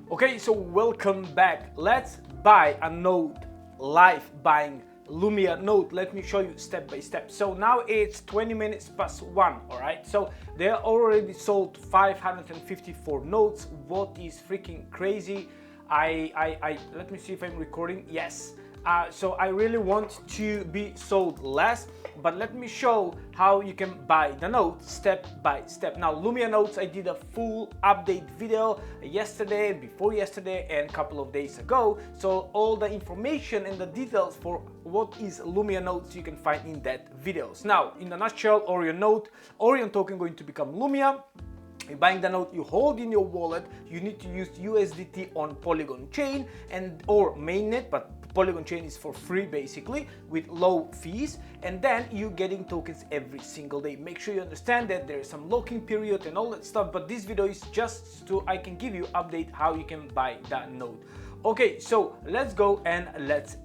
Okay, so welcome back. Let's buy a node, live buying Lumia Node. Let me show you step by step. So now it's 20 minutes past 1, all right? So they already sold 554 nodes. What is freaking crazy? Let me see if I'm recording. Yes. So I really want to be sold less, but let me show how you can buy the node step by step. Now Lumia Nodes, I did a full update video yesterday, before yesterday, and a couple of days ago. So all the information and the details for what is Lumia Nodes you can find in that videos. Now in a nutshell, Orion node, Orion token going to become Lumia. You're buying the node, you hold in your wallet, you need to use USDT on Polygon chain or mainnet, but Polygon chain is for free basically with low fees, and then you're getting tokens every single day. Make sure you understand that there is some locking period and all that stuff, but this video is just so I can give you update how you can buy that node. Okay, so let's go and let's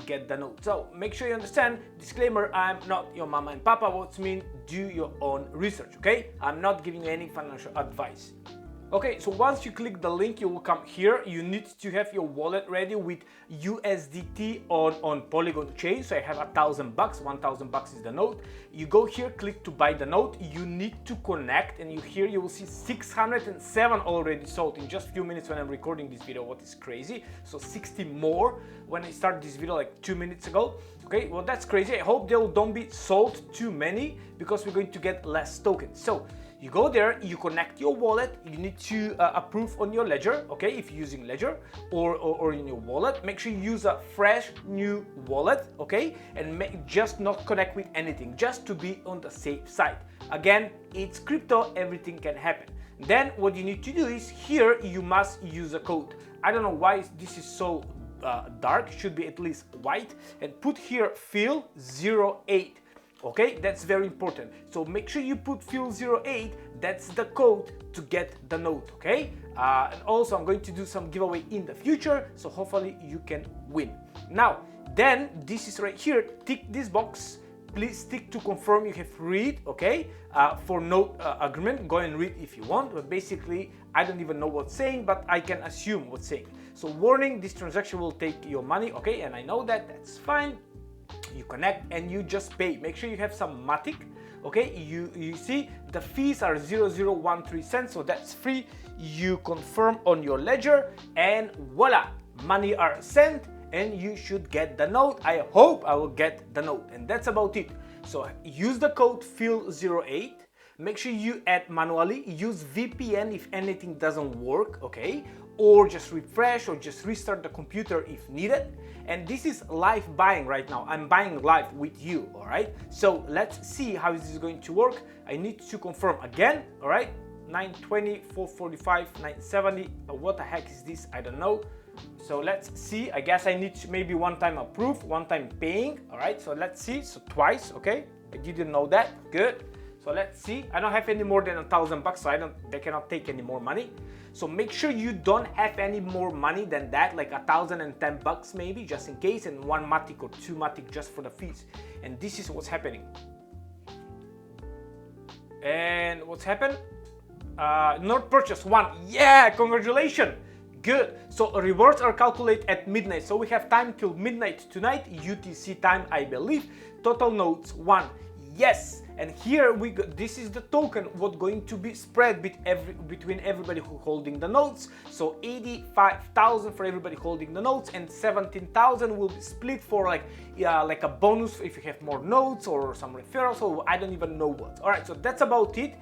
get the node. So make sure you understand, disclaimer, I'm not your mama and papa, what mean do your own research, okay? I'm not giving you any financial advice. Okay, so once you click the link, you will come here. You need to have your wallet ready with USDT on Polygon chain. So I have $1,000, $1,000 is the node. You go here, click to buy the node. You need to connect, and here you will see 607 already sold in just a few minutes when I'm recording this video. What is crazy? So 60 more when I started this video like 2 minutes ago. Okay, well that's crazy. I hope they don't be sold too many because we're going to get less tokens. So you go there, you connect your wallet, you need to approve on your ledger, okay, if you're using ledger or in your wallet. Make sure you use a fresh new wallet, okay, and just not connect with anything, just to be on the safe side. Again, it's crypto, everything can happen. Then what you need to do is here you must use a code. I don't know why this is so dark, should be at least white, and put here PHIL08. Okay, that's very important. So make sure you put PHIL08, that's the code to get the node, okay? And also I'm going to do some giveaway in the future, so hopefully you can win. Now, then this is right here, tick this box. Please tick to confirm you have read, okay? For node agreement, go and read if you want, but basically I don't even know what's saying, but I can assume what's saying. So warning, this transaction will take your money, okay? And I know that, that's fine. You connect and you just pay. Make sure you have some Matic, okay? You see the fees are 0.0013 cents, so that's free. You confirm on your ledger and voila, money are sent and you should get the node. I hope I will get the node, and that's about it. So use the code PHIL08. Make sure you add manually, use VPN if anything doesn't work, okay? Or just refresh or just restart the computer if needed. And this is live buying right now. I'm buying live with you, all right? So let's see how this is going to work. I need to confirm again, all right? 920, 445, 970. What the heck is this? I don't know. So let's see. I guess I need to maybe one time approve, one time paying, all right? So let's see. So twice, okay? I didn't know that. Good. So let's see. I don't have any more than $1,000, so they cannot take any more money. So make sure you don't have any more money than that, like $1,010 maybe, just in case, and 1 Matic or 2 Matic just for the fees. And this is what's happening. And what's happened? Not purchase 1. Yeah, congratulations. Good. So rewards are calculated at midnight. So we have time till midnight tonight, UTC time, I believe. Total nodes 1. Yes, and here we go. This is the token what going to be spread between everybody who holding the nodes. So 85,000 for everybody holding the nodes, and 17,000 will be split for like a bonus if you have more nodes or some referrals, or I don't even know what. All right, so that's about it.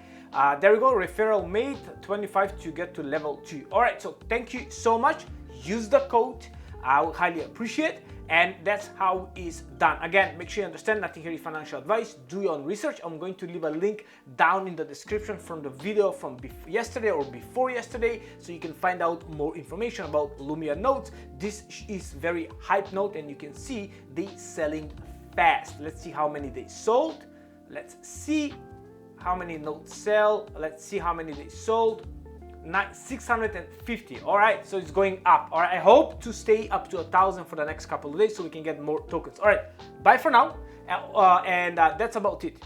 There we go, referral made 25 to get to level 2. All right, so thank you so much. Use the code, I would highly appreciate. And that's how it's done. Again, make sure you understand, nothing here is financial advice. Do your own research. I'm going to leave a link down in the description from the video from yesterday or before yesterday, so you can find out more information about Lumia nodes. This is very hype node, and you can see they selling fast. Let's see how many they sold. Let's see how many nodes sell. Let's see how many they sold. 650. All right, so it's going up. All right, I hope to stay up to 1,000 for the next couple of days so we can get more tokens. All right, bye for now, and that's about it.